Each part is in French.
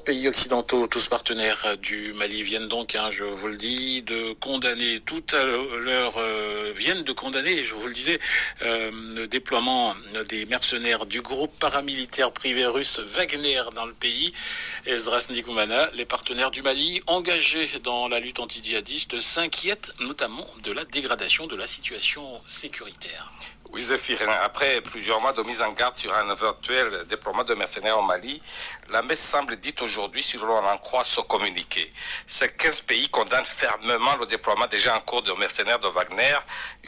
Pays occidentaux, tous partenaires du Mali, viennent donc, je vous le dis, de condamner tout à l'heure, viennent de condamner, je vous le disais, le déploiement des mercenaires du groupe paramilitaire privé russe Wagner dans le pays. Esdras Ndikumana, les partenaires du Mali engagés dans la lutte anti-djihadiste s'inquiètent notamment de la dégradation de la situation sécuritaire. Oui, Zéphirin, après plusieurs mois de mise en garde sur un éventuel déploiement de mercenaires au Mali, la messe semble dite aujourd'hui, si l'on en croit ce communiqué. Ces 15 pays condamnent fermement le déploiement déjà en cours de mercenaires de Wagner.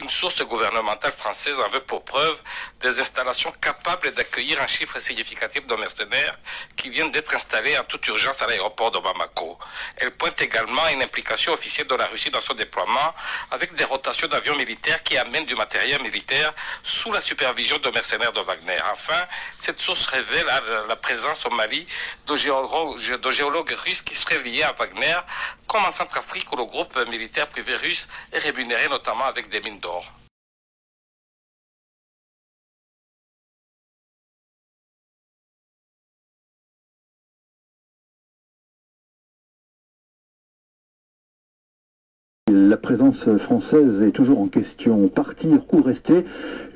Une source gouvernementale française en veut pour preuve des installations capables d'accueillir un chiffre significatif de mercenaires qui viennent d'être installés en toute urgence à l'aéroport de Bamako. Elle pointe également à une implication officielle de la Russie dans son déploiement avec des rotations d'avions militaires qui amènent du matériel militaire sous la supervision de mercenaires de Wagner. Enfin, cette source révèle la présence au Mali de géologues russes qui seraient liés à Wagner, comme en Centrafrique où le groupe militaire privé russe est rémunéré notamment avec des mines d'or. La présence française est toujours en question. Partir ou rester,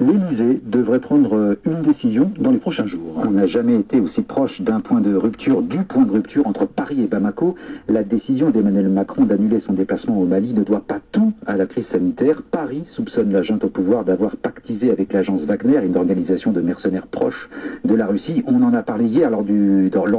l'Élysée devrait prendre une décision dans les prochains jours. On n'a jamais été aussi proche d'un point de rupture, du point de rupture entre Paris et Bamako. La décision d'Emmanuel Macron d'annuler son déplacement au Mali ne doit pas tout à la crise sanitaire. Paris soupçonne la junte au pouvoir d'avoir pactisé avec l'agence Wagner, une organisation de mercenaires proches de la Russie. On en a parlé hier lors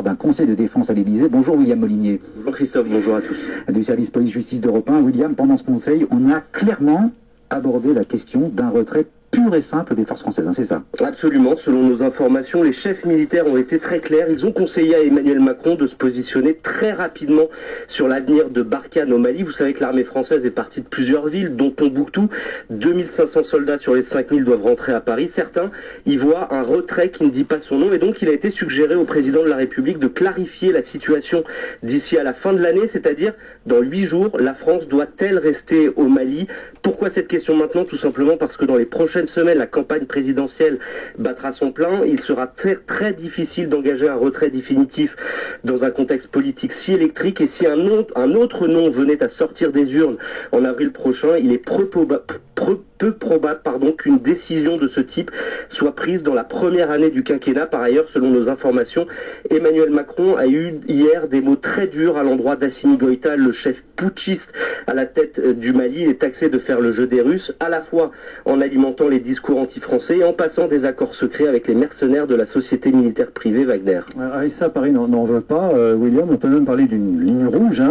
d'un conseil de défense à l'Élysée. Bonjour William Molinier. Bonjour Christophe, bonjour à tous. Du service police-justice d'Europe 1. William, pendant ce conseil, on a clairement abordé la question d'un retrait pur et simple des forces françaises, c'est ça? Absolument, selon nos informations, les chefs militaires ont été très clairs. Ils ont conseillé à Emmanuel Macron de se positionner très rapidement sur l'avenir de Barkhane au Mali. Vous savez que l'armée française est partie de plusieurs villes, dont Tombouctou. 2500 soldats sur les 5000 doivent rentrer à Paris. Certains y voient un retrait qui ne dit pas son nom. Et donc, il a été suggéré au président de la République de clarifier la situation d'ici à la fin de l'année, c'est-à-dire dans 8 jours, la France doit-elle rester au Mali? Pourquoi cette question maintenant? Tout simplement parce que dans les prochaines semaines, la campagne présidentielle battra son plein. Il sera très, très difficile d'engager un retrait définitif dans un contexte politique si électrique. Et si un autre nom venait à sortir des urnes en avril prochain, il est peu probable qu'une décision de ce type soit prise dans la première année du quinquennat. Par ailleurs, selon nos informations, Emmanuel Macron a eu hier des mots très durs à l'endroit d'Assimi Goïta, le chef putschiste à la tête du Mali. Il est taxé de faire le jeu des Russes, à la fois en alimentant les discours anti-français et en passant des accords secrets avec les mercenaires de la société militaire privée Wagner. Et ça, Paris n'en veut pas, William. On peut même parler d'une ligne rouge.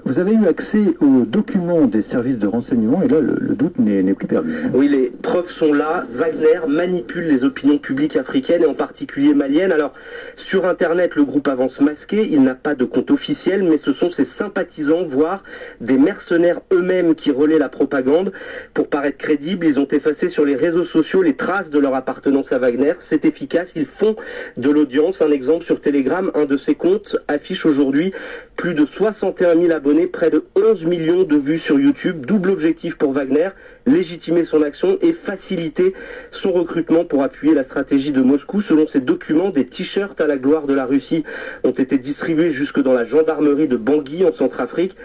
Vous avez eu accès aux documents des services de renseignement et là, le doute n'est plus perdu. Oui, les preuves sont là. Wagner manipule les opinions publiques africaines et en particulier maliennes. Alors, sur Internet, le groupe avance masqué. Il n'a pas de compte officiel, mais ce sont ses sympathisants, voire des mercenaires eux-mêmes qui relaient la propagande. Pour paraître crédibles, ils ont effacé sur les réseaux sociaux les traces de leur appartenance à Wagner. C'est efficace, ils font de l'audience. Un exemple sur Telegram, un de ces comptes affiche aujourd'hui plus de 61 000 abonnés, près de 11 millions de vues sur YouTube. Double objectif pour Wagner, légitimer son action et faciliter son recrutement pour appuyer la stratégie de Moscou. Selon ces documents, des t-shirts à la gloire de la Russie ont été distribués jusque dans la gendarmerie de Bangui en Centrafrique.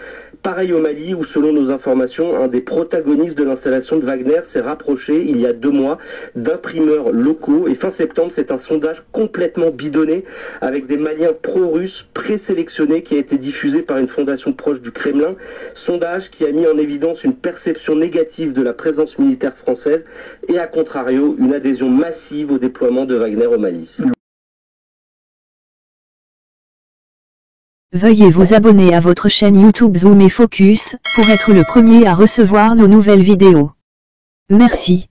Pareil au Mali où, selon nos informations, un des protagonistes de l'installation de Wagner s'est rapproché il y a 2 mois d'imprimeurs locaux. Et fin septembre, c'est un sondage complètement bidonné avec des Maliens pro-russes présélectionnés qui a été diffusé par une fondation proche du Kremlin. Sondage qui a mis en évidence une perception négative de la présence militaire française et, à contrario, une adhésion massive au déploiement de Wagner au Mali. Veuillez vous abonner à votre chaîne YouTube Zoom et Focus pour être le premier à recevoir nos nouvelles vidéos. Merci.